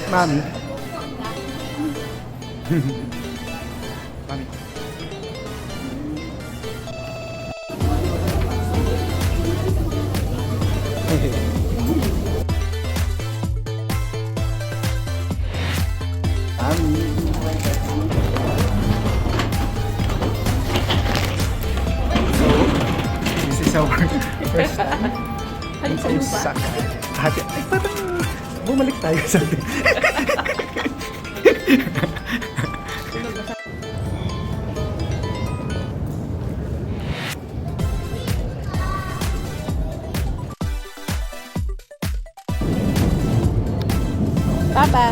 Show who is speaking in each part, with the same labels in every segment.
Speaker 1: Mami. Mami. This is our first time. Sa ate. Ay, parang bumalik tayo sa atin.
Speaker 2: Papa.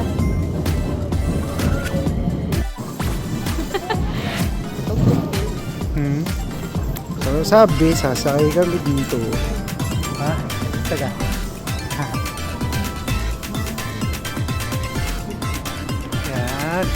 Speaker 1: So sabi, sasakay kami dito. Ha? Taga. Ha. Yan.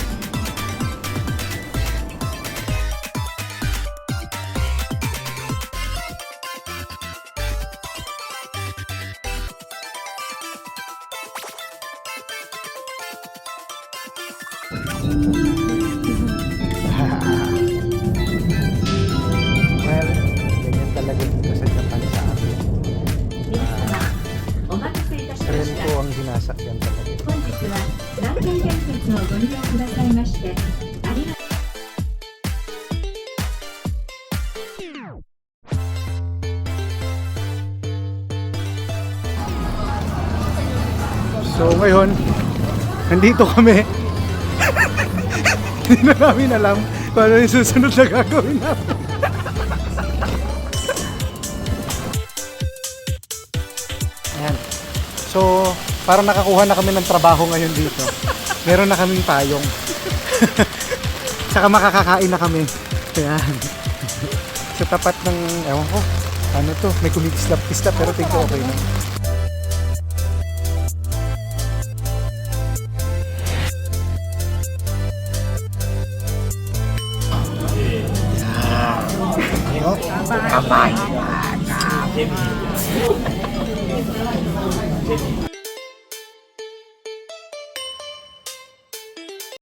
Speaker 1: Well, ganyan talaga dito sa Japan sa amin. Tren ko ang sinasakyan talaga.
Speaker 3: 本日は南海電鉄をご利用くださいましてありがとう
Speaker 1: So ngayon, nandito kami. Hindi na namin alam kung ano yung susunod na gagawin namin. Ayan. So, parang nakakuha na kami ng trabaho ngayon dito. Meron na kaming payong. Saka makakakain na kami. Ayan. Sa tapat ng, ewan ko, ano to, may kumikislap-kislap pero tingin ko okay na. Bye-bye.